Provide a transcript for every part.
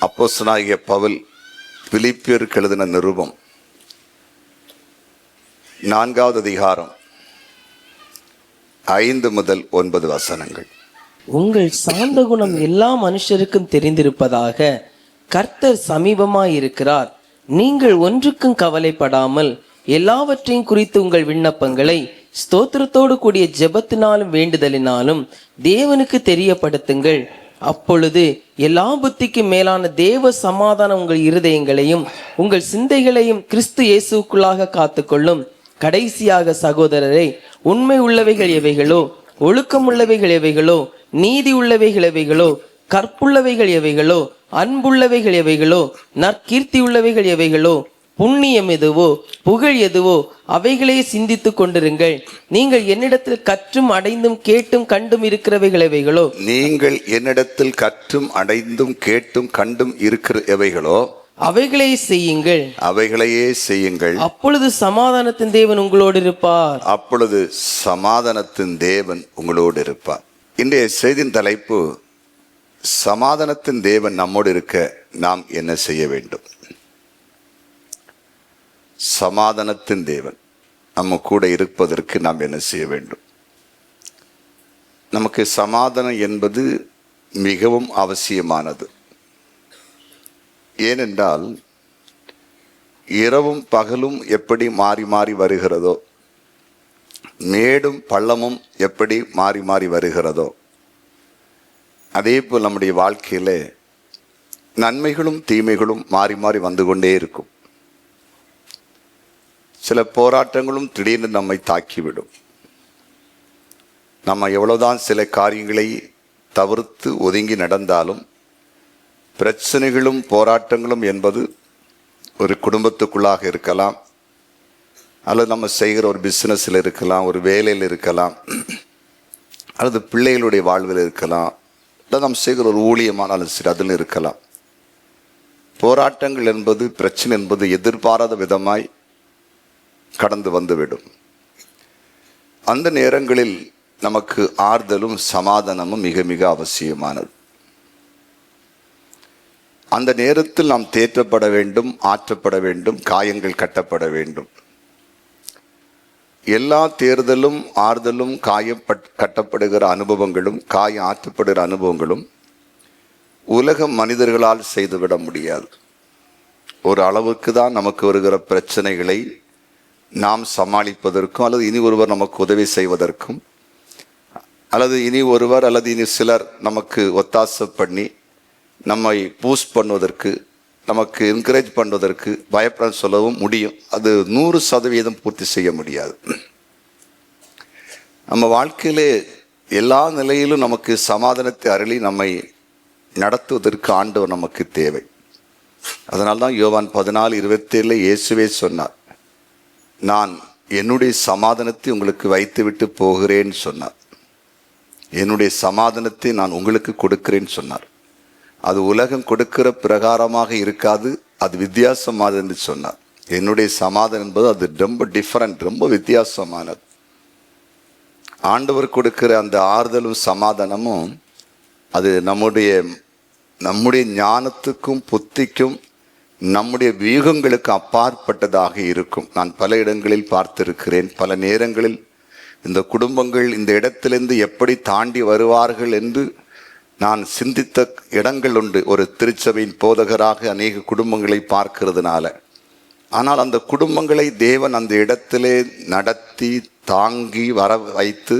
அப்போஸ்தலனாகிய பவுல் பிலிப்பியருக்கு எழுதின நிருபம் 4வது அதிகாரம் 5 முதல் 9 வசனங்கள். உங்கள் சாந்த குணம் எல்லா மனுஷருக்கும் தெரிந்திருப்பதாக கர்த்தர் சமீபமாயிருக்கிறார். நீங்கள் ஒன்றுக்கும் கவலைப்படாமல் எல்லாவற்றையும் குறித்து உங்கள் விண்ணப்பங்களை ஸ்தோத்திரத்தோடு கூடிய ஜெபத்தினாலும் வேண்டுதலினாலும் தேவனுக்கு தெரியப்படுத்துங்கள். அப்பொழுது எல்லா புத்திக்கும் மேலான தேவ சமாதானம் உங்கள் இருதயங்களையும் உங்கள் சிந்தைகளையும் கிறிஸ்து இயேசுக்குள்ளாக காத்துக்கொள்ளும். கடைசியாக சகோதரரை, உண்மை உள்ளவைகள் எவைகளோ, ஒழுக்கம் உள்ளவைகள் எவைகளோ, நீதி உள்ளவைகள் எவைகளோ, கற்புள்ளவைகள் எவைகளோ, அன்புள்ளவைகள் எவைகளோ, நற்கீர்த்தி உள்ளவைகள் எவைகளோ, புண்ணியம் எதுவோ, புகழ் எதுவோ, அவைகளே சிந்தித்து கொண்டிருங்கள். நீங்கள் என்னிடத்தில் கற்றும் அடைந்தும் கேட்டும் கண்டும் இருக்கிறவைகள் எவைகளோ, நீங்கள் என்னிடத்தில் கற்றும் அடைந்தும் கேட்டும் கண்டும் இருக்கிற எவைகளோ அவைகளே செய்யுங்கள். அவைகளையே செய்யுங்கள். அப்பொழுது சமாதானத்தின் தேவன் உங்களோடு இருப்பார். அப்பொழுது சமாதானத்தின் தேவன் உங்களோடு இருப்பார். இன்றைய செய்தியின் தலைப்பு, சமாதானத்தின் தேவன் நம்மோடு இருக்க நாம் என்ன செய்ய வேண்டும்? சமாதானத்தின் தேவன் நம்ம கூட இருப்பதற்கு நாம் என்ன செய்ய வேண்டும்? நமக்கு சமாதானம் என்பது மிகவும் அவசியமானது. ஏனென்றால் இரவும் பகலும் எப்படி மாறி மாறி வருகிறதோ, மேடும் பள்ளமும் எப்படி மாறி மாறி வருகிறதோ, அதே போல் நம்முடைய வாழ்க்கையில நன்மைகளும் தீமைகளும் மாறி மாறி வந்து கொண்டே இருக்கும். சில போராட்டங்களும் திடீர்னு நம்மை தாக்கிவிடும். நம்ம எவ்வளவுதான் சில காரியங்களை தவிர்த்து ஒதுங்கி நடந்தாலும் பிரச்சனைகளும் போராட்டங்களும் என்பது ஒரு குடும்பத்துக்குள்ளாக இருக்கலாம், அல்லது நம்ம செய்கிற ஒரு பிஸ்னஸில் இருக்கலாம், ஒரு வேலையில் இருக்கலாம், அல்லது பிள்ளைகளுடைய வாழ்வில் இருக்கலாம், அல்லது நம்ம செய்கிற ஒரு ஊழியமானாலும் சரி அதில் இருக்கலாம். போராட்டங்கள் என்பது, பிரச்சனை என்பது எதிர்பாராத விதமாய் கடந்து வந்துவிடும். அந்த நேரங்களில் நமக்கு ஆறுதலும் சமாதானமும் மிக மிக அவசியமானது. அந்த நேரத்தில் நாம் தேற்றப்பட வேண்டும், ஆற்றப்பட வேண்டும், காயங்கள் கட்டப்பட வேண்டும். எல்லா தேர்தலும் ஆறுதலும் கட்டப்படுகிற அனுபவங்களும் காயம் ஆற்றப்படுகிற அனுபவங்களும் உலக மனிதர்களால் செய்துவிட முடியாது. ஒரு அளவுக்கு தான் நமக்கு வருகிற பிரச்சனைகளை நாம் சமாளிப்பதற்கும், அல்லது இனி ஒருவர் நமக்கு உதவி செய்வதற்கும், அல்லது இனி ஒருவர் அல்லது இனி சிலர் நமக்கு ஒத்தாசை பண்ணி நம்மை பூஸ்ட் பண்ணுவதற்கு, நமக்கு என்கரேஜ் பண்ணுவதற்கு, பயப்பட சொல்லவும் முடியும். அது 100% பூர்த்தி செய்ய முடியாது. நம்ம வாழ்க்கையிலே எல்லா நிலையிலும் நமக்கு சமாதானத்தை அருளி நம்மை நடத்துவதற்கு ஆண்டவர் நமக்கு தேவை. அதனால்தான் யோவான் 14:27 இயேசுவே சொன்னார், நான் என்னுடைய சமாதானத்தை உங்களுக்கு வைத்துவிட்டு போகிறேன்னு சொன்னார். என்னுடைய சமாதானத்தை நான் உங்களுக்கு கொடுக்கிறேன்னு சொன்னார். அது உலகம் கொடுக்கிற பிரகாரமாக இருக்காது, அது வித்தியாசமானது என்று சொன்னார். என்னுடைய சமாதானம் என்பது அது ரொம்ப டிஃபரண்ட், ரொம்ப வித்தியாசமானது. ஆண்டவர் கொடுக்கிற அந்த ஆறுதலும் சமாதானமும் அது நம்முடைய ஞானத்துக்கும் புத்திக்கும் நம்முடைய வியூகங்களுக்கு அப்பாற்பட்டதாக இருக்கும். நான் பல இடங்களில் பார்த்திருக்கிறேன். பல நேரங்களில் இந்த குடும்பங்கள் இந்த இடத்திலிருந்து எப்படி தாண்டி வருவார்கள் என்று நான் சிந்தித்த இடங்கள் உண்டு, ஒரு திருச்சபையின் போதகராக அநேக குடும்பங்களை பார்க்கிறதுனால. ஆனால் அந்த குடும்பங்களை தேவன் அந்த இடத்திலே நடத்தி தாங்கி வர வைத்து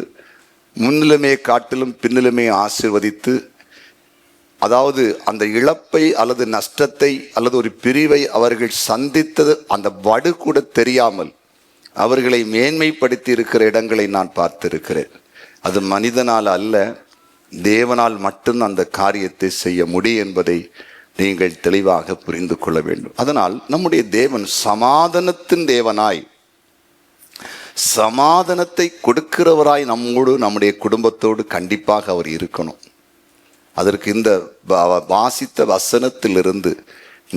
முன்னிலுமே காட்டிலும் பின்னிலுமே ஆசீர்வதித்து, அதாவது அந்த இழப்பை அல்லது நஷ்டத்தை அல்லது ஒரு பிரிவை அவர்கள் சந்தித்தது அந்த வடு கூட தெரியாமல் அவர்களை மேன்மைப்படுத்தி இருக்கிற இடங்களை நான் பார்த்திருக்கிறேன். அது மனிதனால் அல்ல, தேவனால் மட்டும் அந்த காரியத்தை செய்ய முடியும் என்பதை நீங்கள் தெளிவாக புரிந்து கொள்ள வேண்டும். அதனால் நம்முடைய தேவன் சமாதானத்தின் தேவனாய், சமாதானத்தை கொடுக்கிறவராய் நம்மோடு நம்முடைய குடும்பத்தோடு கண்டிப்பாக அவர் இருக்கணும். அதற்கு இந்த வாசித்த வசனத்திலிருந்து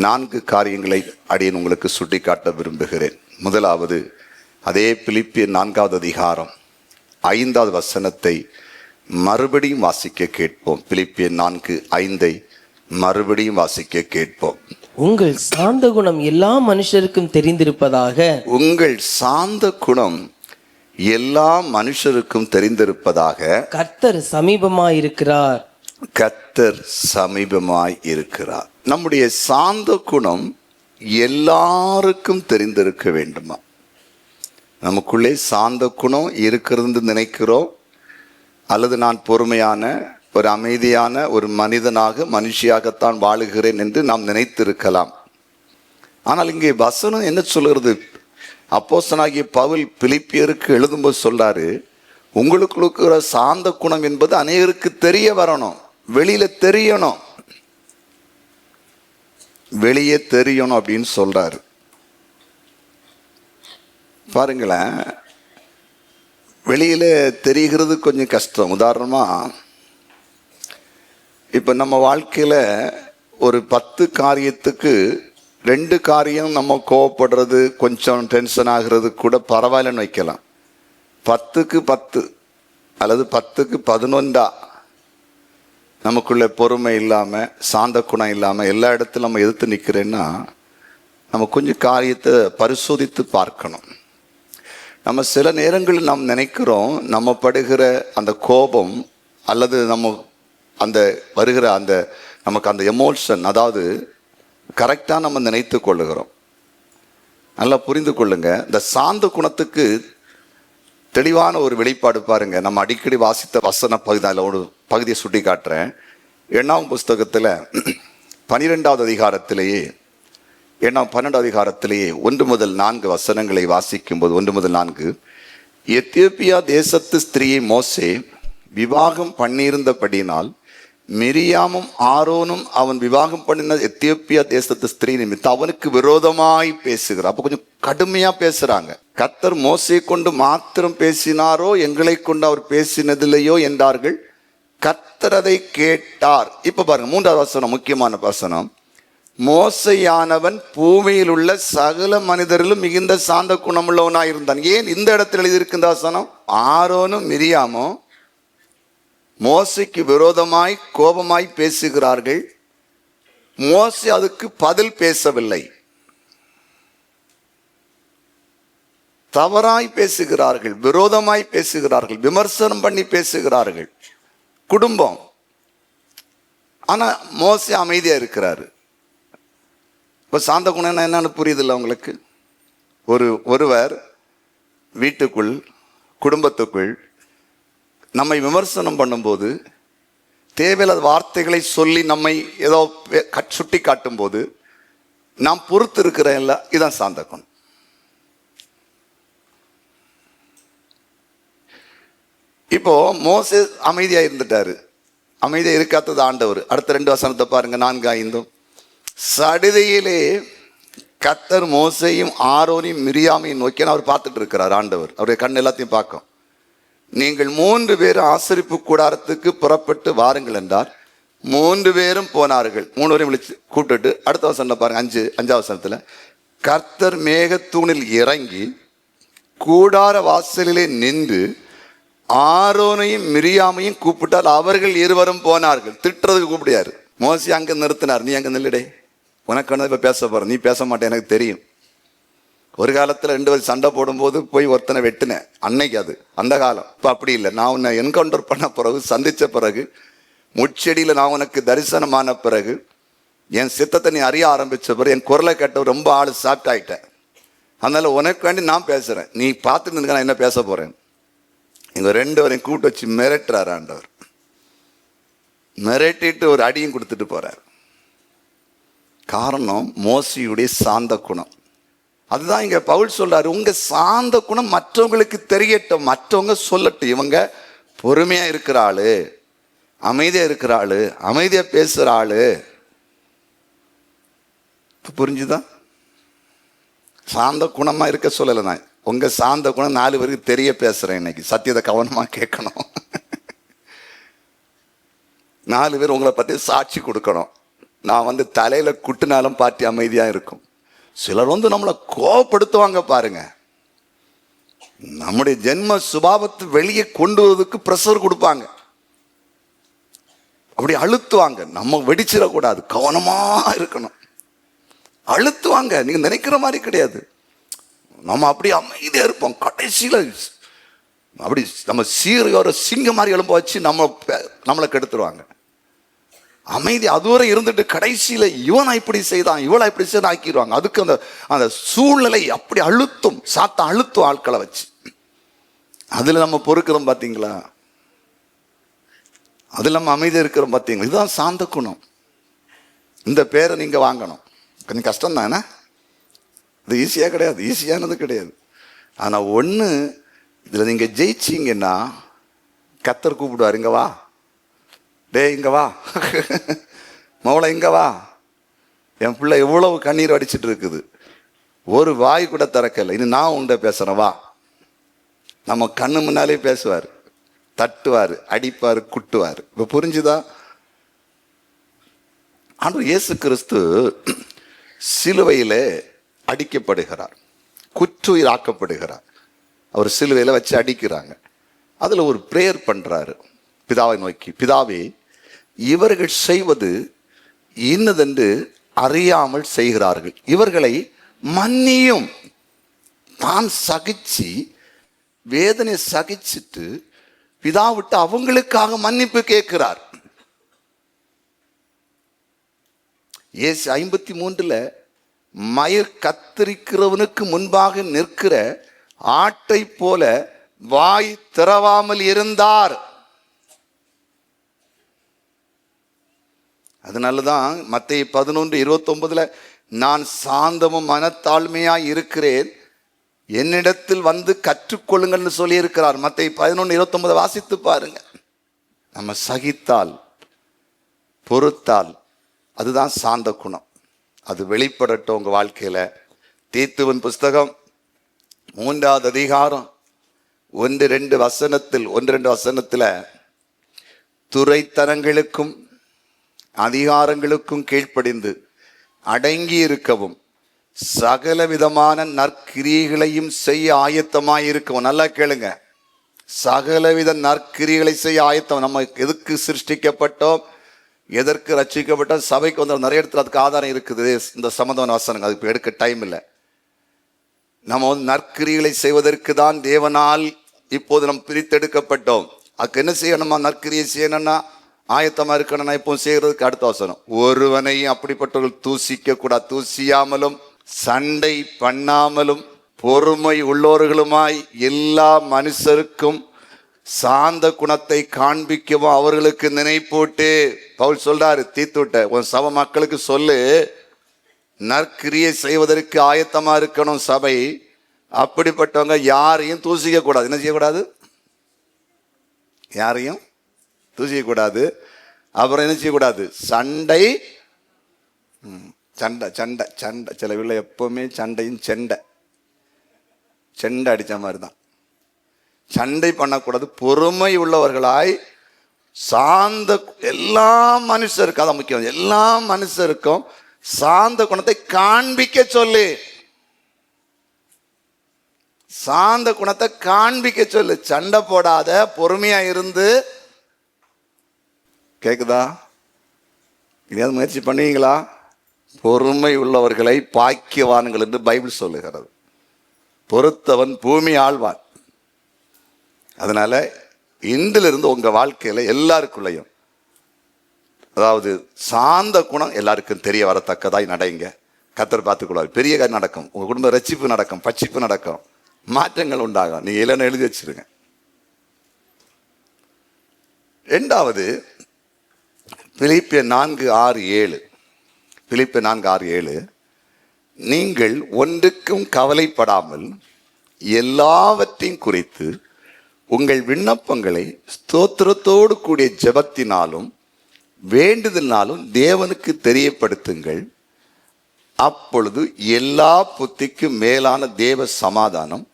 4 காரியங்களை அடியேன் உங்களுக்கு சுட்டிக்காட்ட விரும்புகிறேன். முதலாவது, அதே பிலிப்பியர் 4வது அதிகாரம் 5வது வசனத்தை மறுபடியும் வாசிக்க கேட்போம். பிலிப்பியர் 4:5 மறுபடியும் வாசிக்க கேட்போம். உங்கள் சாந்த குணம் எல்லா மனுஷருக்கும் தெரிந்திருப்பதாக. உங்கள் சாந்த குணம் எல்லா மனுஷருக்கும் தெரிந்திருப்பதாக. கர்த்தர் சமீபமாயிருக்கிறார். கர்த்தர் சமீபமாய் இருக்கிறார். நம்முடைய சாந்த குணம் எல்லாருக்கும் தெரிந்திருக்க வேண்டுமா? நமக்குள்ளே சாந்த குணம் இருக்கிறது நினைக்கிறோம், அல்லது நான் பொறுமையான ஒரு அமைதியான ஒரு மனிதனாக மனுஷியாகத்தான் வாழுகிறேன் என்று நாம் நினைத்திருக்கலாம். ஆனால் இங்கே வசனம் என்ன சொல்கிறது? அப்போஸ்தலனாகிய பவுல் பிலிப்பியருக்கு எழுதும்போது சொல்றாரு, உங்களுக்கு இருக்கிற சாந்த குணம் என்பது அநேகருக்கு தெரிய வரணும், வெளியில தெரியணும், வெளியே தெரியணும் அப்படின்னு சொல்றாரு. பாருங்களேன், வெளியில தெரிகிறது கொஞ்சம் கஷ்டம். உதாரணமா, இப்ப நம்ம வாழ்க்கையில ஒரு 10 காரியத்துக்கு 2 காரியம் நம்ம கோவப்படுறது, கொஞ்சம் டென்ஷன் ஆகிறது கூட பரவாயில்லன்னு வைக்கலாம். 10க்கு 10 அல்லது 10க்கு 11 நமக்குள்ள பொறுமை இல்லாம, சாந்த குணம் இல்லாம எல்லா இடத்துல நம்ம எதிர்த்து நிற்கிறேன்னா, நம்ம கொஞ்சம் காரியத்தை பரிசோதித்து பார்க்கணும். நம்ம சில நேரங்களில் நாம் நினைக்கிறோம், நம்ம படுகிற அந்த கோபம் அல்லது நம்ம அந்த வருகிற அந்த நமக்கு அந்த எமோஷன், அதாவது கரெக்டாக நம்ம நினைத்து கொள்ளுகிறோம். நல்லா புரிந்து கொள்ளுங்க. இந்த சாந்த குணத்துக்கு தெளிவான ஒரு வெளிப்பாடு பாருங்க. நம்ம அடிக்கடி வாசித்த வசன பகுதி, அதில் ஒரு பகுதியை சுட்டி காட்டுறேன். 8ஆம் புஸ்தகத்தில் 12வது அதிகாரத்திலேயே 12வது அதிகாரத்திலேயே 1 முதல் 4 வசனங்களை வாசிக்கும் போது, 1 முதல் 4, எத்தியோப்பியா தேசத்து ஸ்திரீயை மோசே விவாகம் பண்ணியிருந்தபடினால் மிரியாமும் ஆரோனும் அவன் விவாகம் பண்ணின எத்தியோப்பியா தேசத்து ஸ்திரீ நிமித்தம் அவனுக்கு விரோதமாய் பேசுகிறார். அப்போ கொஞ்சம் கடுமையா பேசுறாங்க. கர்த்தர் மோசே கொண்டு மாத்திரம் பேசினாரோ, எங்களை கொண்டு அவர் பேசினதில்லையோ என்றார்கள். கர்த்தர் அதை கேட்டார். இப்ப பாருங்க, 3வது வசனம், முக்கியமான வசனம். மோசையானவன் பூமியில் உள்ள சகல மனிதரிலும் மிகுந்த சாந்த குணமுள்ளவனாய் இருந்தான். ஏன் இந்த இடத்துல எழுதியிருக்கின்ற வசனம்? ஆரோனும் மிரியாமும் மோசைக்கு விரோதமாய் கோபமாய் பேசுகிறார்கள். மோசே அதுக்கு பதில் பேசவில்லை. தவறாய் பேசுகிறார்கள், விரோதமாய் பேசுகிறார்கள், விமர்சனம் பண்ணி பேசுகிறார்கள். குடும்பம். ஆனா மோசே அமைதியா இருக்கிறாரு. இப்ப சாந்த குணம் என்னன்னு புரியுதில்ல உங்களுக்கு? ஒருவர் வீட்டுக்குள், குடும்பத்துக்குள் நம்மை விமர்சனம் பண்ணும்போது, தேவையில்லாத வார்த்தைகளை சொல்லி நம்மை ஏதோ சுட்டி காட்டும் போது நாம் பொறுத்து இருக்கிறேன்ல, இதான் சாந்த குணம். இப்போ மோசே அமைதியா இருந்துட்டாரு. அமைதியா இருக்காதது ஆண்டவர். அடுத்த 2 வசனத்தை பாருங்க, 4, 5. சடுதியிலே கர்த்தர் மோசையும் ஆரோனையும் மிரியாமையும் நோக்கி அவர் பார்த்துட்டு இருக்கிறார். ஆண்டவர் அவருடைய கண் எல்லாத்தையும் பார்க்கும். நீங்கள் 3 பேர் ஆசரிப்பு கூடாரத்துக்கு புறப்பட்டு வாருங்கள் என்றார். 3 பேரும் போனார்கள். 3 பேரையும் விழிச்சு கூப்பிட்டுட்டு அடுத்த வசனத்துல பாருங்க, 5வது வசனத்துல, கர்த்தர் மேகத்தூணில் இறங்கி கூடார வாசலிலே நின்று ஆரோனையும் மிரியாமையும் கூப்பிட்டால் அவர்கள் இருவரும் போனார்கள். திட்டுறதுக்கு கூப்பிடியாரு. மோசே அங்க நிறுத்தினார். நீ அங்க நில்லுடே, உனக்கு இப்ப பேச போற, நீ பேச மாட்டேன் எனக்கு தெரியும். ஒரு காலத்துல 2 பேர் சண்டை போடும்போது போய் ஒருத்தனை வெட்டினேன், அன்னைக்கு அது அந்த காலம். இப்ப அப்படி இல்லை. நான் உன்னை என்கவுண்டர் பண்ண பிறகு, சந்திச்ச பிறகு, முச்செடியில நான் உனக்கு தரிசனமான பிறகு, என் சித்தத்தை நீ அறிய ஆரம்பிச்ச பிறகு, என் குரலை கேட்ட ரொம்ப ஆளு சாப்பிட் ஆயிட்டேன். அதனால உனக்கு வேண்டி நான் பேசுறேன், நீ பார்த்துட்டு நான் என்ன பேச போறேன். இங்க 2 பேரையும் கூட்டு வச்சு மிரட்டுறாரு ஆண்டவர். மிரட்டிட்டு ஒரு அடியும் கொடுத்துட்டு போறார். காரணம் மோசையுடைய சாந்த குணம். அதுதான் இங்க பவுல் சொல்றாரு, உங்க சாந்த குணம் மற்றவங்களுக்கு தெரியட்டும், மற்றவங்க சொல்லட்டும், இவங்க பொறுமையா இருக்கிற ஆளு, அமைதியா இருக்கிற ஆளு, அமைதியா பேசுற ஆளு. புரிஞ்சுதா? சாந்த குணமா இருக்க சொல்லலை நான். உங்க சாந்த குணம் 4 பேருக்கு தெரிய பேசுறேன் இன்னைக்கு. சத்தியத்தை கவனமா கேட்கணும். 4 பேர் உங்களை பத்தி சாட்சி கொடுக்கணும். நான் தலையில குட்டினாலும் பாட்டி அமைதியா இருக்கும். சிலர் நம்மளை கோபப்படுத்துவாங்க பாருங்க. நம்முடைய ஜென்ம சுபாவத்தை வெளியே கொண்டு வருவதற்கு பிரஷர் கொடுப்பாங்க. அப்படி அழுத்துவாங்க. நம்ம வெடிச்சிடக்கூடாது, கவனமா இருக்கணும். அழுத்துவாங்க, நீங்க நினைக்கிற மாதிரி கிடையாது. நம்ம அப்படி அமைதியா இருப்போம். கடைசியில அப்படி நம்ம சீரையோர சிங்க மாதிரி எலும்ப வச்சு நம்மளை கெடுத்துருவாங்க. அமைதி அதுவரை இருந்துட்டு கடைசியில இவனை இப்படி செய்தான், இவளை இப்படி செய்தான் ஆக்கிடுவாங்க. அதுக்கு அந்த சூழ்நிலை அப்படி அழுத்தும், சாத்தான் அழுத்தும் ஆட்களை வச்சு. அதுல நம்ம பொறுக்கிறோம் பாத்தீங்களா, அதுல நம்ம அமைதியா இருக்கிறோம் பாத்தீங்களா. இதுதான் சாந்த குணம். இந்த பேரை நீங்க வாங்கணும். கொஞ்சம் கஷ்டம் தானே, இது ஈஸியா கிடையாது, ஈஸியானது கிடையாது. ஆனா ஒண்ணு, இதுல நீங்க ஜெயிச்சீங்கன்னா கர்த்தர் கூப்பிடுவார், இங்க வா டே, இங்க வா மவளை, இங்க வா, என் பிள்ளை எவ்வளவு கண்ணீர் அடிச்சிட்டு இருக்குது, ஒரு வாய் கூட திறக்கல, இனி நான் உண்ட பேசுறேன் வா. நம்ம கண்ணு முன்னாலே பேசுவார், தட்டுவார், அடிப்பார், குட்டுவார். இப்ப புரிஞ்சுதா? ஆண்டவர் இயேசு கிறிஸ்து சிலுவையிலே அடிக்கப்படுகிறார், குற்றுயிராக்கப்படுகிறார். அவர் சிலுவையில வச்சு அடிக்கிறாங்க. அதுல ஒரு பிரேயர் பண்றாரு பிதாவை நோக்கி, பிதாவே இவர்கள் செய்வது இன்னதென்று அறியாமல் செய்கிறார்கள், இவர்களை மன்னியும். தான் சகிச்சு வேதனை சகிச்சுட்டு பிதாவிட்டு அவங்களுக்காக மன்னிப்பு கேட்கிறார். இயேசு 53 மயிர் கத்தரிக்கிறவனுக்கு முன்பாக நிற்கிற ஆட்டை போல வாய் திறவாமல் இருந்தார். அதனாலதான் மத்தேயு 11:29 நான் சாந்தமும் மனத்தாழ்மையாய் இருக்கிறேன், என்னிடத்தில் வந்து கற்றுக்கொள்ளுங்கள்னு சொல்லி இருக்கிறார். மத்தேயு 11:29 வாசித்து பாருங்க. நம்ம சகித்தால், பொறுத்தால், அதுதான் சாந்த குணம். அது வெளிப்படட்டும் உங்க வாழ்க்கையில. தீத்துவின் புஸ்தகம் 3வது அதிகாரம் 1-2 வசனத்தில் துரைத்தனங்களுக்கும் அதிகாரங்களுக்கும் கீழ்ப்படிந்து அடங்கி இருக்கவும் சகல விதமான நற்கிரியைகளையும் செய்ய ஆயத்தமாயிருக்கவும். நல்லா கேளுங்க, சகலவித நற்கிரியைகளை செய்ய ஆயத்தம். நம்ம எதுக்கு சிருஷ்டிக்கப்பட்டோம், எதற்கு ரட்சிக்கப்பட்டோம்? சபைக்கு வந்து நிறைய இடத்துல அதுக்கு ஆதாரம் இருக்குது, இந்த சம்பந்தமான வசனங்கள். அதுக்கு எடுக்க டைம் இல்லை. நம்ம வந்து நற்கிரிகளை செய்வதற்கு தான் தேவனால் இப்போது நம்ம பிரித்தெடுக்கப்பட்டோம். அதுக்கு என்ன செய்யணுமா? நற்கிரியை செய்யணும்னா ஆயத்தமா இருக்கணும்னா இப்போ செய்யறதுக்கு அடுத்த வசனம், ஒருவனையும் அப்படிப்பட்டவர்கள் தூசிக்க கூடாது, தூசியாமலும் சண்டை பண்ணாமலும் பொறுமை உள்ளவர்களுமாய் எல்லா மனுஷருக்கும் சாந்த குணத்தை காண்பிக்கவும் அவர்களுக்கு நினைப்பூட்டு. பவுல் சொல்றாரு தீத்துட்ட, உன் சபை மக்களுக்கு சொல்லு, நற்கிரியை செய்வதற்கு ஆயத்தமா இருக்கணும் சபை. அப்படிப்பட்டவங்க யாரையும் தூசிக்க கூடாது. என்ன செய்யக்கூடாது? யாரையும் தூசிக்க கூடாது. அப்புறம் என்ன செய்யக்கூடாது? சண்டை, சண்டை சண்டை சண்டை. சில வீட்டில் எப்பவுமே சண்டையும் செண்டை அடிச்ச மாதிரி தான். சண்டை பண்ணக்கூடாது. பொறுமை உள்ளவர்களாய் சாந்த, எல்லா மனுஷருக்கும், அதான் முக்கியம், எல்லா மனுஷருக்கும் சாந்த குணத்தை காண்பிக்க சொல்லு. சாந்த குணத்தை காண்பிக்க சொல்லு. சண்டை போடாத, பொறுமையா இருந்து. கேக்குதா? இதையாவது முயற்சி பண்ணுவீங்களா? பொறுமை உள்ளவர்களை பாக்கியவான்கள் என்று பைபிள் சொல்லுகிறது. பொறுத்தவன் பூமி ஆழ்வான். அதனால இன்றிலிருந்து உங்க வாழ்க்கையில எல்லாருக்குள்ளையும், அதாவது சாந்த குணம் எல்லாருக்கும் தெரிய வரத்தக்கதாய் நடைங்க. கர்த்தர் பார்த்துக்கொள்வார். பெரிய காரியம் நடக்கும். உங்க குடும்ப ரட்சிப்பு நடக்கும், பட்சிப்பு நடக்கும், மாற்றங்கள் உண்டாகும். நீங்க இல்லைன்னு எழுதி வச்சிருங்க. 2வது பிலிப்பியர் 4:6-7. பிலிப்பியர் 4:6-7, நீங்கள் ஒன்றுக்கும் கவலைப்படாமல் எல்லாவற்றையும் குறித்து உங்கள் விண்ணப்பங்களை ஸ்தோத்திரத்தோடு கூடிய ஜெபத்தினாலும் வேண்டுதலினாலும் தேவனுக்கு தெரியப்படுத்துங்கள். அப்பொழுது எல்லா புத்திக்கும் மேலான தேவ சமாதானம்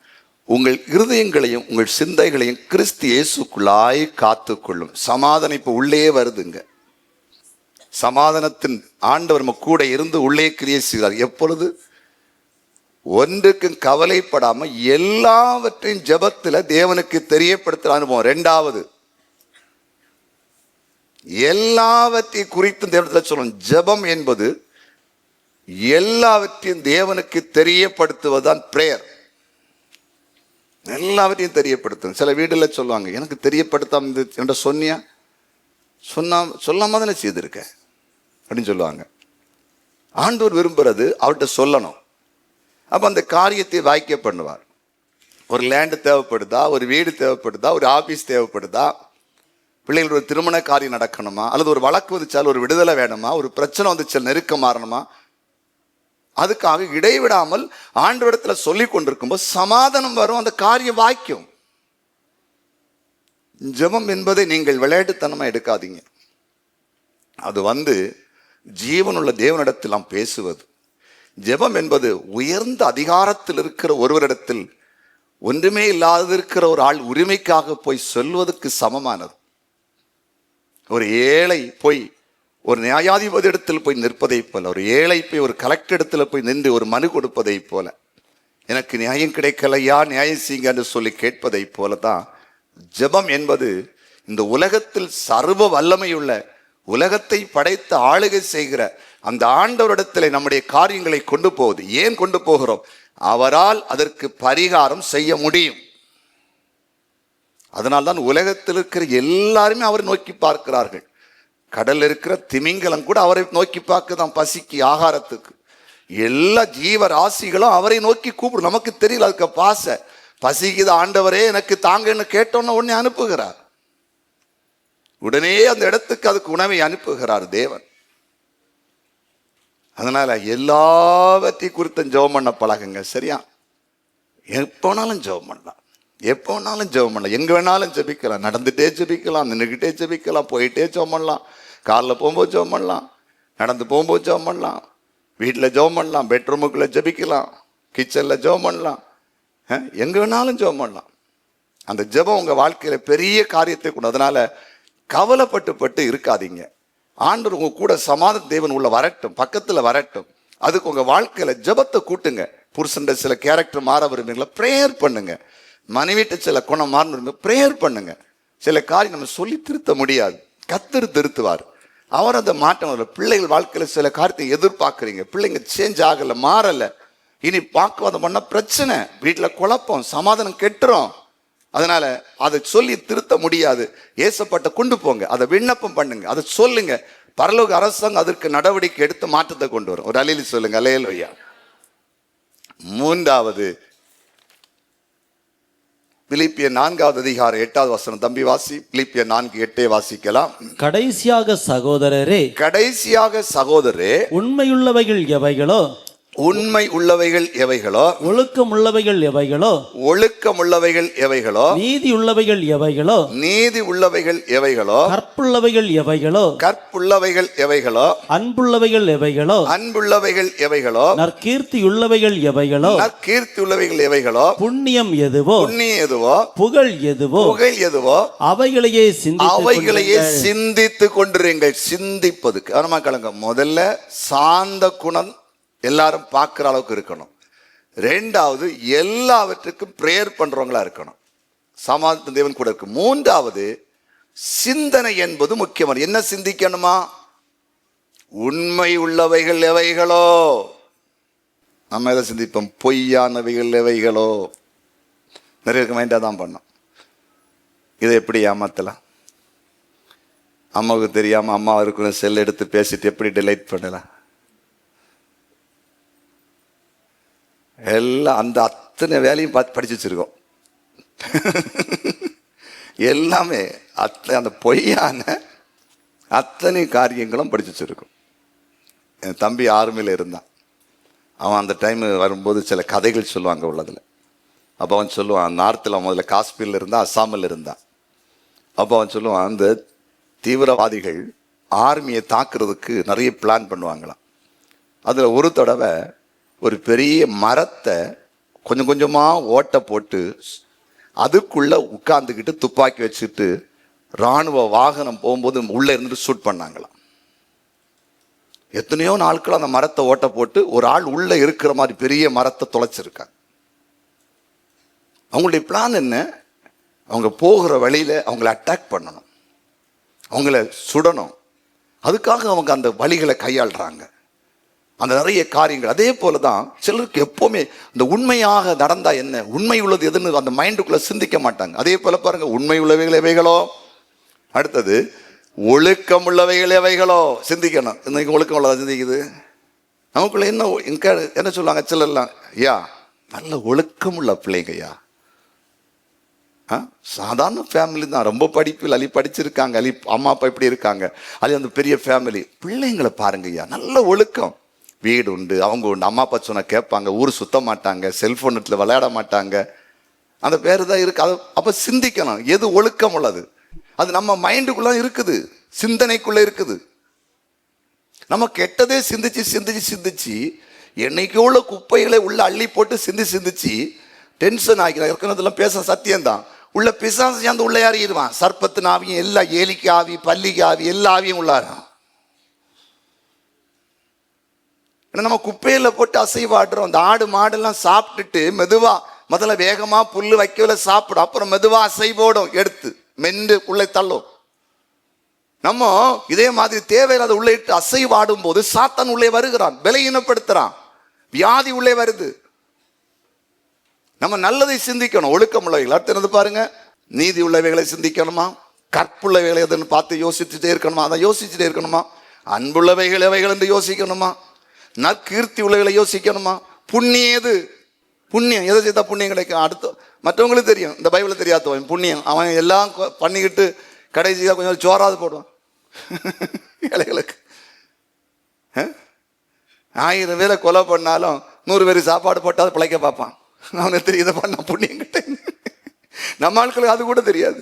உங்கள் இருதயங்களையும் உங்கள் சிந்தைகளையும் கிறிஸ்து இயேசுக்குள்ளாய் காத்துக்கொள்ளும். சமாதானம் இப்ப உள்ளே வருதுங்க. சமாதானத்தின் ஆண்டவர் நம்ம கூட இருந்து உள்ளே கிரியை செய்கிறார். எப்பொழுது? ஒன்றுக்கும் கவலைப்படாம எல்லாவற்றையும் ஜெபத்துல தேவனுக்கு தெரியப்படுத்துற அனுபவம். 2வது, எல்லாவற்றையும் குறித்து தேவனிடத்தில் சொல்லணும். ஜெபம் என்பது எல்லாவற்றையும் தேவனுக்கு தெரியப்படுத்துவதுதான் பிரேயர். எல்லாவற்றையும் தெரியப்படுத்தும். சில வீடுல சொல்லுவாங்க, எனக்கு தெரியப்படுத்தாம என்ற சொன்னியா, சொல்லாம தானே செய்திருக்க அப்படின்னு சொல்லுவாங்க. ஆண்டவர் விரும்புறது அவர்கிட்ட சொல்லணும். அப்ப அந்த காரியத்தை வாய்க்க பண்ணுவார். ஒரு லேண்டு தேவைப்படுதா, ஒரு வீடு தேவைப்படுதா, ஒரு ஆபீஸ் தேவைப்படுதா, பிள்ளைகள் ஒரு திருமண காரியம் நடக்கணுமா, அல்லது ஒரு வழக்கு வந்துச்சால் ஒரு விடுதலை வேணுமா, ஒரு பிரச்சனை வந்துச்சால் நெருக்கம் மாறணுமா, அதுக்காக இடைவிடாமல் ஆண்டவரிடத்துல சொல்லி கொண்டிருக்கும்போது சமாதானம் வரும், அந்த காரியம் வாய்க்கும். ஜெபம் என்பதை நீங்கள் விளையாட்டுத்தனமா எடுக்காதீங்க. அது ஜீவனுள்ள தேவனிடத்தில் நாம் பேசுவது. ஜெபம் என்பது உயர்ந்த அதிகாரத்தில் இருக்கிற ஒருவரிடத்தில் ஒன்றுமே இல்லாத இருக்கிற ஒரு ஆள் உரிமைக்காக போய் சொல்வதற்கு சமமானது. ஒரு ஏழை போய் ஒரு நியாயாதிபதி இடத்தில் போய் நிற்பதை போல, ஒரு ஏழை போய் ஒரு கலெக்டர் இடத்துல போய் நின்று ஒரு மனு கொடுப்பதை போல, எனக்கு நியாயம் கிடைக்கலையா, நியாயம் செய்யுங்க என்று சொல்லி கேட்பதை போல தான் ஜெபம் என்பது. இந்த உலகத்தில் சர்வ வல்லமையுள்ள, உலகத்தை படைத்து ஆளுகை செய்கிற அந்த ஆண்டவரிடத்தில் நம்முடைய காரியங்களை கொண்டு போவது. ஏன் கொண்டு போகிறோம்? அவரால் அதற்கு பரிகாரம் செய்ய முடியும். அதனால்தான் உலகத்தில் இருக்கிற எல்லாருமே அவரை நோக்கி பார்க்கிறார்கள். கடல் இருக்கிற திமிங்கலம் கூட அவரை நோக்கி பார்க்குதான், பசிக்கு, ஆகாரத்துக்கு. எல்லா ஜீவராசிகளும் அவரை நோக்கி கூப்பிடும். நமக்கு தெரியல, அதுக்கு பசிக்குது ஆண்டவரே எனக்கு தாங்கன்னு கேட்டோன்னு உடனே அனுப்புகிறார். உடனே அந்த இடத்துக்கு அதுக்கு உணவை அனுப்புகிறார் தேவன். அதனால எல்லாவற்றையும் குறித்த ஜெபம் பண்ண பழகுங்க. சரியா? எப்போனாலும் ஜெபம் பண்ணலாம், எப்போ வேணாலும் ஜெபம் பண்ணலாம், எங்க வேணாலும் ஜெபிக்கலாம். நடந்துட்டே ஜெபிக்கலாம், நின்றுக்கிட்டே ஜெபிக்கலாம், போயிட்டே ஜெபம் பண்ணலாம், காரில் போகும்போது ஜெபம் பண்ணலாம், நடந்து போகும்போது ஜெபம் பண்ணலாம், வீட்டில் ஜெபம் பண்ணலாம், பெட்ரூமுக்குள்ள ஜெபிக்கலாம், கிச்சனில் ஜெபம் பண்ணலாம், எங்க வேணாலும் ஜெபம் பண்ணலாம். அந்த ஜெபம் உங்க வாழ்க்கையில பெரிய காரியத்தை கொண்டு. அதனால கவலைப்பட்டு இருக்காதீங்க. ஆண்டவர் உங்க கூட சமாதான தேவன் உள்ள வரட்டும், பக்கத்துல வரட்டும். அதுக்கு உங்க வாழ்க்கையில ஜெபத்தை கூட்டுங்க. புருஷன் சில கேரக்டர் மாற விரும்புங்களா, பிரேயர் பண்ணுங்க. மனைவிட்ட சில குணம் மாற விரும்ப, பிரேயர் பண்ணுங்க. சில காரியம் நம்ம சொல்லி திருத்த முடியாது, கர்த்தர் திருத்துவார். அவர் அந்த மாற்றம் வரல. பிள்ளைகள் வாழ்க்கையில சில காரியத்தை எதிர்பார்க்குறீங்க, பிள்ளைங்க சேஞ்ச் ஆகல, மாறல, இனி வாக்குவாதம் பண்ண பிரச்சனை, வீட்டுல குழப்பம், சமாதானம் கெட்டுறோம். அதனால அதை சொல்லி திருத்த முடியாது. ஏசப்பட்ட கொண்டு போங்க, அதை விண்ணப்பம் பண்ணுங்க, அதை சொல்லுங்க. பரலோக அரசாங்கம் அதற்கு நடவடிக்கை எடுத்து மாற்றத்தை கொண்டு வரும். ஒரு அலையில சொல்லுங்க, அல்லேலூயா. மூன்றாவது, பிலிப்பியர் 4வது அதிகாரம் 8வது வசனம். தம்பி வாசி, பிலிப்பியர் 4:8 வாசிக்கலாம். கடைசியாக சகோதரரே, உண்மையுள்ளவைகள் எவைகளோ, உண்மை உள்ளவைகள் எவைகளோ, ஒழுக்கமுள்ளவைகள் எவைகளோ, நீதி உள்ளவைகள் எவைகளோ, கற்புள்ளவைகள் எவைகளோ, அன்புள்ளவைகள் எவைகளோ, நற்கீர்த்தியுள்ளவைகள் எவைகளோ, புண்ணியம் எதுவோ, புகழ் எதுவோ, அவைகளையே சிந்தித்து கொண்டிருங்கள். சிந்திப்பதுக்கு கவனமா கலங்க. முதல்ல சாந்த குணம் எல்லாரும் பார்க்கிற அளவுக்கு இருக்கணும். ரெண்டாவது, எல்லாவற்றுக்கும் பிரேயர் பண்றவங்களா இருக்கணும், சமாதான தேவன் கூட இருக்கு. மூன்றாவது, சிந்தனை என்பது முக்கியமான. என்ன சிந்திக்கணுமா? உண்மை உள்ளவைகள் எவைகளோ. நம்ம எதை சிந்திப்போம்? பொய்யானவைகள் எவைகளோ. நிறைய மைண்டா தான் பண்ணோம். இதை எப்படி ஏமாத்தலாம்? அம்மாவுக்கு தெரியாம அம்மா இருக்கிற செல் எடுத்து பேசிட்டு எப்படி டிலைட் பண்ணலாம்? எல்லாம் அந்த அத்தனை வேலையும் படிச்சு வச்சிருக்கோம். எல்லாமே அந்த பொய்யான அத்தனை காரியங்களும் படிச்சு வச்சிருக்கோம். என் தம்பி ஆர்மியில் இருந்தான். அவன் அந்த டைம் வரும்போது சில கதைகள் சொல்லுவாங்க உள்ளதில். அப்போ அவன் சொல்லுவான், நார்த்தில் முதல்ல காஷ்மீரில் இருந்தான், அஸ்ஸாமில் இருந்தான். அப்போ அவன் சொல்லுவான், அந்த தீவிரவாதிகள் ஆர்மியை தாக்குறதுக்கு நிறைய பிளான் பண்ணுவாங்களாம். அதில் ஒரு தடவை ஒரு பெரிய மரத்தை கொஞ்சம் கொஞ்சமாக ஓட்டை போட்டு அதுக்குள்ள உட்கார்ந்துக்கிட்டு துப்பாக்கி வச்சுட்டு இராணுவ வாகனம் போகும்போது உள்ளே இருந்துட்டு ஷூட் பண்ணாங்களாம். எத்தனையோ நாட்கள் அந்த மரத்தை ஓட்டை போட்டு ஒரு ஆள் உள்ள இருக்கிற மாதிரி பெரிய மரத்தை தொலைச்சிருக்காங்க. அவங்களுடைய பிளான் என்ன? அவங்க போகிற வழியில அவங்களை அட்டாக் பண்ணணும். அவங்கள சுடணும். அதுக்காக அவங்க அந்த வழிகளை கையாளுறாங்க, அந்த நிறைய காரியங்கள். அதே போல தான் சிலருக்கு எப்போவுமே இந்த உண்மையாக நடந்தா என்ன, உண்மை உள்ளது எதுன்னு அந்த மைண்டுக்குள்ள சிந்திக்க மாட்டாங்க. அதே போல பாருங்க, உண்மை உள்ளவைகள் எவைகளோ, அடுத்தது ஒழுக்கம் உள்ளவைகள் எவைகளோ சிந்திக்கணும். இன்னைக்கு ஒழுக்கம் உள்ளதா சிந்திக்குது? நமக்குள்ள என்ன சொல்லுவாங்க சிலர்லாம், ஐயா நல்ல ஒழுக்கம் உள்ள பிள்ளைங்க ஐயா, சாதாரண ஃபேமிலி தான், ரொம்ப படிப்பில் அலி படிச்சிருக்காங்க, அலி அம்மா அப்பா இப்படி இருக்காங்க, அது அந்த பெரிய ஃபேமிலி, பிள்ளைங்களை பாருங்க ஐயா நல்ல ஒழுக்கம், வீடு உண்டு, அவங்க உண்டு, அம்மா அப்பா சொன்ன கேட்பாங்க, ஊர் சுத்த மாட்டாங்க, செல்போன் இடத்துல விளையாட மாட்டாங்க, அந்த பேர் தான் இருக்கு. அது அப்போ சிந்திக்கணும் எது ஒழுக்கம் உள்ளது. அது நம்ம மைண்டுக்குள்ள இருக்குது, சிந்தனைக்குள்ள இருக்குது. நம்ம கெட்டதே சிந்திச்சு சிந்திச்சு சிந்திச்சு என்னைக்கு உள்ள குப்பைகளை உள்ள அள்ளி போட்டு சிந்திச்சு டென்ஷன் ஆகிக்கிறோம். இருக்கிறதெல்லாம் பேச சத்தியம்தான். உள்ள பிசாசு சேர்ந்து உள்ள ஏறிடுவான். சர்ப்பத்தின் ஆவியும் எல்லா ஏலிக்கு ஆவி, பல்லிக்கு ஆவி, எல்லா ஆவியும் உள்ளாராம். நம்ம குப்பையில போட்டு அசைவாடுறோம். அந்த ஆடு மாடெல்லாம் சாப்பிட்டுட்டு மெதுவா முதல்ல வேகமா புல்லு வைக்கல சாப்பிடும், அப்புறம் மெதுவா அசைவோடும் எடுத்து மென்று உள்ளே தள்ளும். நம்ம இதே மாதிரி தேவையில்லாத உள்ளே இட்டு அசைவாடும் போது சாத்தான் உள்ளே வருகிறான், பலவீனப்படுத்துறான், வியாதி உள்ளே வருது. நம்ம நல்லதை சிந்திக்கணும், ஒழுக்கம் உள்ளவைகள். அடுத்து பாருங்க, நீதி உள்ளவைகளை சிந்திக்கணுமா, கற்புள்ளவைகளை எதுன்னு பார்த்து யோசிச்சுட்டே இருக்கணுமா, அதை யோசிச்சுட்டே இருக்கணுமா, அன்புள்ளவைகள் எவைகள் என்று யோசிக்கணுமா, நற்கீர்த்தி உள்ளவைகளை யோசிக்கணுமா, புண்ணியம் எது, புண்ணியம் எதை செய்தா புண்ணியம் கிடைக்கும். அடுத்து மற்றவங்களுக்கு தெரியும், இந்த பைபிள் தெரியாதவன் புண்ணியம், அவன் எல்லாம் பண்ணிக்கிட்டு கடைசியாக கொஞ்சம் சோறாது போடுவான் ஏழைகளுக்கு. 1000 பேரை கொலை பண்ணாலும் 100 பேர் சாப்பாடு போட்டால் பிழைக்க பார்ப்பான். அவனுக்கு தெரியும் இதை பண்ண புண்ணியம் கிட்ட. நம்ம ஆட்களுக்கு அது கூட தெரியாது.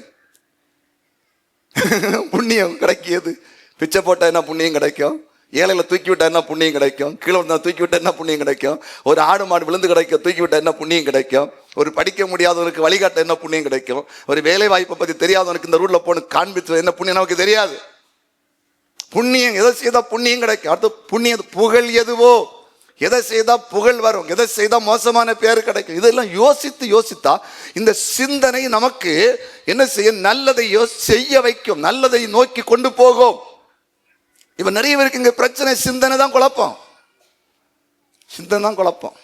புண்ணியம் கிடைக்கியது, பிச்சை போட்டால் என்ன புண்ணியம் கிடைக்கும், ஏழைகளை தூக்கி விட்டா என்ன புண்ணியம் கிடைக்கும், கீழே விழுந்தா தூக்கி விட்டா என்ன புண்ணியம் கிடைக்கும், ஒரு ஆடு மாடு விழுந்து கிடைக்கும் தூக்கி விட்டா என்ன புண்ணியம் கிடைக்கும், ஒரு படிக்க முடியாதவனுக்கு வழிகாட்ட என்ன புண்ணியம் கிடைக்கும், ஒரு வேலை வாய்ப்பை பற்றி தெரியாதவனுக்கு இந்த ரூட்ல போன காண்பித்து என்ன புண்ணியம் நமக்கு தெரியாது. புண்ணியம் எதை செய்தா புண்ணியம் கிடைக்கும். அடுத்து புண்ணியம் புகழ் எதுவோ, எதை செய்தா புகழ் வரும், எதை செய்தா மோசமான பேர் கிடைக்கும். இதெல்லாம் யோசித்தா இந்த சிந்தனை நமக்கு என்ன செய்ய, நல்லதை செய்ய வைக்கும், நல்லதை நோக்கி கொண்டு போகும். இப்ப நிறைய பேருக்கு இங்க பிரச்சனை சிந்தனை தான் குழப்பம், சிந்தனை தான் குழப்பம்.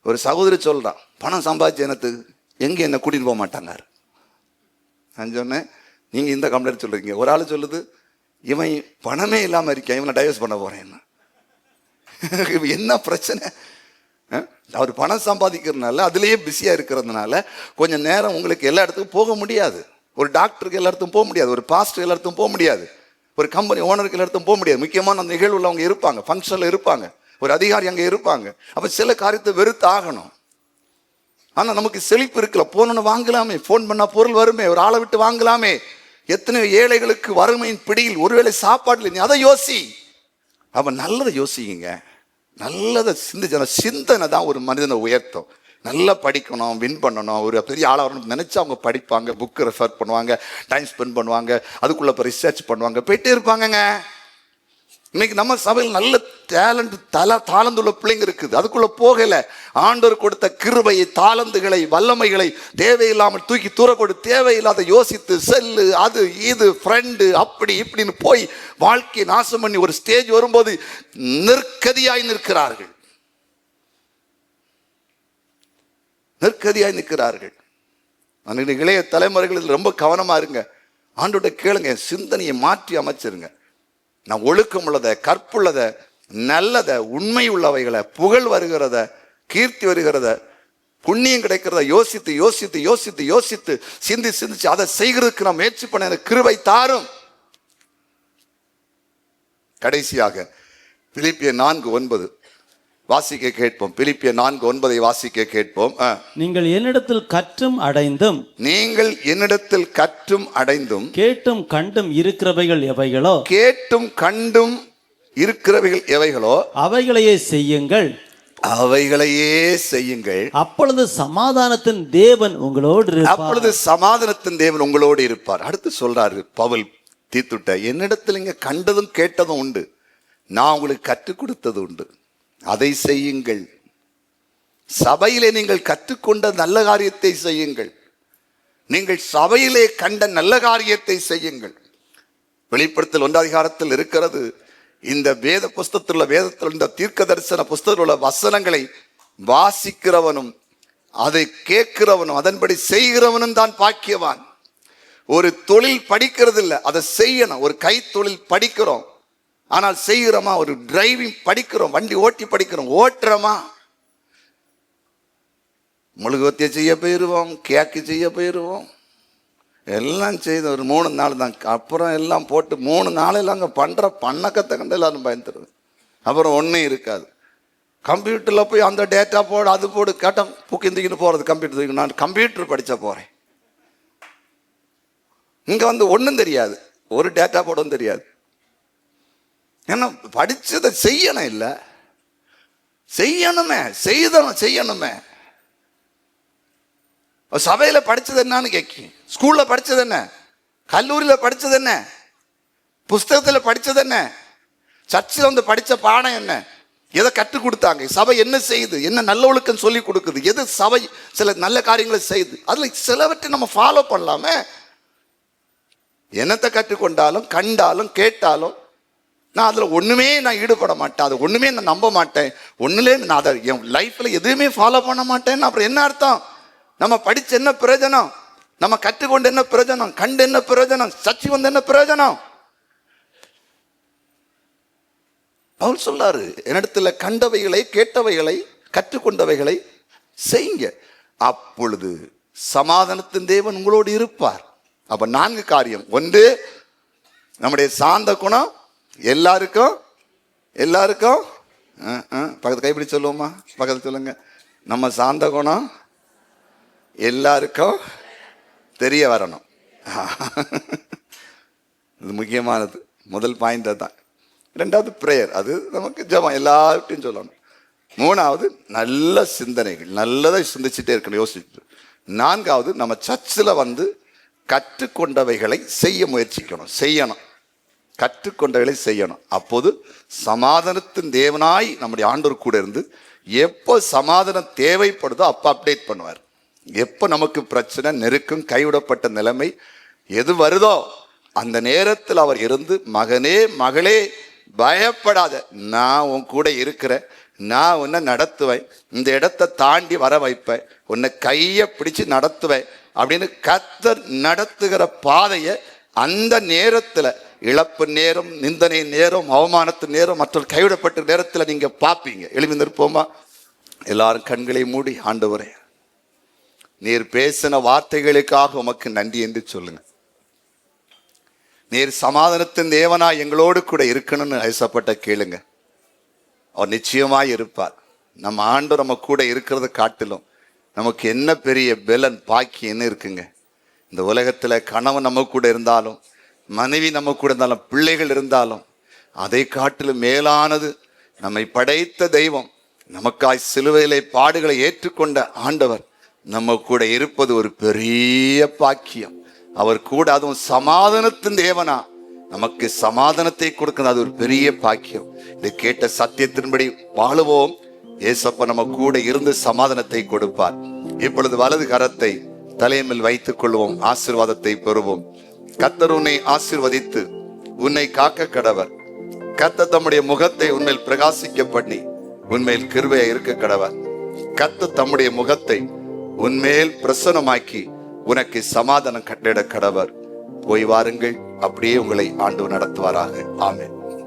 ஒரு சகோதரி சொல்றான், பணம் சம்பாதிச்ச எனக்கு எங்க என்ன கூட்டிட்டு போக மாட்டாங்க. நான் சொன்னேன், நீங்க இந்த கம்ப்ளைண்ட் சொல்றீங்க. ஒரு ஆள் சொல்லுது, இவன் பணமே இல்லாம இருக்கேன், இவனை டைவர்ஸ் பண்ண போறேன். என்ன பிரச்சனை? அவர் பணம் சம்பாதிக்கிறதுனால அதுலயே பிஸியா இருக்கிறதுனால கொஞ்சம் நேரம் உங்களுக்கு எல்லா இடத்துக்கும் போக முடியாது. ஒரு டாக்டருக்கு எல்லா இடத்துக்கும் போக முடியாது, ஒரு பாஸ்டர் எல்லா இடத்துக்கும் போக முடியாது, ஒரு கம்பெனி ஓனருக்கு எல்லா இடத்துக்கும் போக முடியாது. முக்கியமான அந்த நிகழ்வுல அவங்க இருப்பாங்க, ஃபங்க்ஷன்ல இருப்பாங்க, ஒரு அதிகாரி அங்கே இருப்பாங்க. அப்ப சில காரியத்தை வெறுத்து ஆகணும். ஆனா நமக்கு செழிப்பு இருக்கல, போனோன்னு வாங்கலாமே, போன் பண்ணா பொருள் வருமே, ஒரு ஆளை விட்டு வாங்கலாமே. எத்தனையோ ஏழைகளுக்கு வறுமையின் பிடியில் ஒருவேளை சாப்பாடு, நீ அதை யோசி. அப்ப நல்லதை யோசிங்க, நல்லதை சிந்தனை தான் ஒரு மனிதனை உயர்த்தும். நல்லா படிக்கணும், வின் பண்ணணும், ஒரு பெரிய ஆளாக வரணும் நினைச்சா அவங்க படிப்பாங்க, புக்கு ரெஃபர் பண்ணுவாங்க, டைம் ஸ்பெண்ட் பண்ணுவாங்க, அதுக்குள்ள இப்போ ரிசர்ச் பண்ணுவாங்க, போயிட்டே இருப்பாங்கங்க. இன்னைக்கு நம்ம சபையில் நல்ல டேலண்ட் தாளந்துள்ள பிள்ளைங்க இருக்குது, அதுக்குள்ள போகல. ஆண்டவர் கொடுத்த கிருபையை, தாளந்துகளை, வல்லமைகளை தேவையில்லாமல் தூக்கி தூர கொடு, தேவையில்லாத யோசித்து செல்லு, அது இது ஃப்ரெண்டு அப்படி இப்படின்னு போய் வாழ்க்கையை நாசம் பண்ணி ஒரு ஸ்டேஜ் வரும்போது நிற்கதியாய் நிற்கிறார்கள், நிற்கதியாய் நிற்கிறார்கள். இளைய தலைமுறைகளில் ரொம்ப கவனமா இருங்க. ஆண்டோட கேளுங்க, சிந்தனையை மாற்றி அமைச்சிருங்க. நான் ஒழுக்கம் உள்ளத, கற்புள்ளத, நல்லத, உண்மை உள்ளவைகளை, புகழ் வருகிறத, கீர்த்தி வருகிறத, புண்ணியம் கிடைக்கிறத யோசித்து யோசித்து யோசித்து யோசித்து சிந்திச்சு அதை செய்கிறதுக்கு நான் முயற்சி பண்ண எனக்கு கிருபை தாரும். கடைசியாக பிலிப்பியர் 4:9 வாசிக்க கேட்போம். பிலிப்பியர் 4:9 வாசிக்க கேட்போம். நீங்கள் என்னிடத்தில் கற்றும் அடைந்தும், நீங்கள் என்னிடத்தில் கற்றும் அடைந்தும், கேட்டும் கண்டும் இருக்கிறவைகள் எவைகளோ, கேட்டும் கண்டும் இருக்கிறவைகள் எவைகளோ அவைகளையே செய்யுங்கள், அவைகளையே செய்யுங்கள். அப்பொழுது சமாதானத்தின் தேவன் உங்களோடு இருப்பார். அப்பொழுது சமாதானத்தின் தேவன் உங்களோடு இருப்பார். அடுத்து சொல்றாரு பவுல் தீத்துட்ட, என்னிடத்தில் இங்க கண்டதும் கேட்டதும் உண்டு, நான் உங்களுக்கு கற்றுக் கொடுத்தது உண்டு, அதை செய்யுங்கள். சபையிலே நீங்கள் கற்றுக்கொண்ட நல்ல காரியத்தை செய்யுங்கள். நீங்கள் சபையிலே கண்ட நல்ல காரியத்தை செய்யுங்கள். வெளிப்படுத்தல் 1 அதிகாரத்தில் இருக்கிறது. இந்த வேத புஸ்தகத்தில் உள்ள வேதத்தில் இந்த தீர்க்க தரிசன புஸ்தகத்தில் உள்ள வசனங்களை வாசிக்கிறவனும் அதை கேட்கிறவனும் அதன்படி செய்கிறவனும் தான் பாக்கியவான். ஒரு தொழில் படிக்கிறது இல்லை, அதை செய்யணும். ஒரு கை தொழில் படிக்கிறோம், ஆனால் செய்கிறோமா? ஒரு டிரைவிங் படிக்கிறோம், வண்டி ஓட்டி படிக்கிறோம், ஓட்டுறோமா? முழுகத்திய செய்ய போயிடுவோம், கேக்கு செய்ய போயிடுவோம், எல்லாம் செய்து ஒரு 3 நாள் தான். அப்புறம் எல்லாம் போட்டு 3 நாளையில் அங்கே பண்ணுற பண்ணக்கத்தை கண்டு எல்லாரும் பயந்துடுது. அப்புறம் ஒன்றும் இருக்காது. கம்ப்யூட்டரில் போய் அந்த டேட்டா போடு, அது போடு, கேட்டால் புக்கிந்துக்கின்னு போகிறது. கம்ப்யூட்டர் நான் கம்ப்யூட்டர் படித்த போகிறேன். இங்கே வந்து ஒன்றும் தெரியாது, ஒரு டேட்டா போடவும் தெரியாது. ஏன்னா படித்ததை செய்யணும், இல்லை செய்யணுமே, செய்யணுமே. சபையில் படித்தது என்னன்னு கேட்கி, ஸ்கூலில் படித்தது என்ன, கல்லூரியில் படித்தது என்ன, புஸ்தகத்தில் படித்தது என்ன, சர்ச்சில் வந்து படித்த பாடம் என்ன, எதை கற்றுக் கொடுத்தாங்க, சபை என்ன செய்யுது, என்ன நல்ல ஒழுக்கம் சொல்லி கொடுக்குது, எது சபை சில நல்ல காரியங்களை செய்யுது, அதில் சிலவற்றை நம்ம ஃபாலோ பண்ணலாமே. என்னத்தை கற்றுக்கொண்டாலும் கண்டாலும் கேட்டாலும் நான் அதில் ஒன்றுமே நான் ஈடுபட மாட்டேன், அதை ஒன்றுமே நான் நம்ப மாட்டேன், ஒன்றுலே நான் அதை என் லைஃப்பில் எதுவுமே ஃபாலோ பண்ண மாட்டேன்னு அப்புறம் என்ன அர்த்தம்? நம்ம படித்து என்ன பிரயோஜனம்? நம்ம கற்றுக்கொண்டு என்ன பிரயோஜனம்? கண்டு என்ன பிரயோஜனம்? சர்ச்சை வந்து என்ன பிரயோஜனம்? பவுல் சொல்றாரு, என்னிடத்துல கண்டவைகளை கேட்டவைகளை கற்றுக்கொண்டவைகளை செய்யுங்க, அப்பொழுது சமாதானத்தின் தேவன் உங்களோடு இருப்பார். அப்ப 4 காரியம். 1, நம்முடைய சாந்த குணம் எல்லாருக்கும் பக்கத்து கைப்பிடி சொல்லுவோமா? பக்கத்து சொல்லுங்க. நம்ம சாந்த குணம் எல்லாருக்கும் தெரிய வரணும். இது முக்கியமானது. முதல் பாயிண்ட் தான். 2வது பிரேயர், அது நமக்கு ஜெபம் எல்லார்ட்டையும் சொல்லணும். 3வது நல்ல சிந்தனைகள், நல்லதை சிந்திச்சுட்டே இருக்கணும், யோசிச்சுட்டு. 4வது நம்ம சர்ச்சில் வந்து கற்றுக்கொண்டவைகளை செய்ய முயற்சிக்கணும், செய்யணும், கற்றுக்கொண்டவைகளை செய்யணும். அப்போது சமாதானத்தின் தேவனாய் நம்முடைய ஆண்டவர் கூட இருந்து எப்போ சமாதானம் தேவைப்படுதோ அப்போ அப்டேட் பண்ணுவார். எப்போ நமக்கு பிரச்சனை, நெருக்கம், கைவிடப்பட்ட நிலைமை எது வருதோ அந்த நேரத்தில் அவர் இருந்து, மகனே மகளே பயப்படாத, நான் உன் கூட இருக்கிறேன், நான் உன்னை நடத்துவேன், இந்த இடத்தை தாண்டி வர வைப்பேன், உன்னை கையை பிடிச்சு நடத்துவேன் அப்படின்னு கர்த்தர் நடத்துகிற பாதையை அந்த நேரத்தில், இழப்பு நேரம், நிந்தனை நேரம், அவமானத்து நேரம், மற்ற கைவிடப்பட்ட நேரத்தில் நீங்க பார்ப்பீங்க. எழுப்பி நிற்போமா? எல்லாரும் கண்களை மூடி, ஆண்டவரே நீர் பேசின வார்த்தைகளுக்காக உமக்கு நன்றி என்று சொல்லுங்க. நீர் சமாதானத்தின் தேவனா எங்களோடு கூட இருக்கணும்னு ஆசைப்பட்ட கேளுங்க. அவர் நிச்சயமாய் இருப்பார். நம்ம ஆண்டவர் நம்ம கூட இருக்கிறத காட்டிலும் நமக்கு என்ன பெரிய பலன், பாக்கி என்ன இருக்குங்க? இந்த உலகத்துல கணவன் நம்ம கூட இருந்தாலும், மனைவி நம்ம கூட இருந்தாலும், பிள்ளைகள் இருந்தாலும், அதை காட்டிலும் மேலானது நம்மை படைத்த தெய்வம், நமக்காய் சிலுவையிலே பாடுகளை ஏற்றுக்கொண்ட ஆண்டவர் நம்ம கூட இருப்பது ஒரு பெரிய பாக்கியம். அவர் கூட, அதுவும் சமாதானத்தின் தேவனா நமக்கு சமாதானத்தை கொடுக்கிறது, அது ஒரு பெரிய பாக்கியம். இதை கேட்ட சத்தியத்தின்படி வாழுவோம். ஏசப்பா நம்ம கூட இருந்து சமாதானத்தை கொடுப்பார். இப்பொழுது வலது கரத்தை தலைமையில் வைத்துக் கொள்வோம், ஆசீர்வாதத்தை பெறுவோம். கர்த்தர் உன்னை ஆசீர்வதித்து உன்னை காக்க கடவர். கர்த்தர் தம்முடைய முகத்தை உன்மேல் பிரகாசிக்க பண்ணி உன்மேல் கிருபையா இருக்க கடவர். கர்த்தர் தம்முடைய முகத்தை உன்மேல் பிரசன்னமாக்கி உனக்கு சமாதானம் கட்டிட கடவர். போய் வாருங்கள், அப்படியே உங்களை ஆண்டவர் நடத்துவாராக. ஆமென்.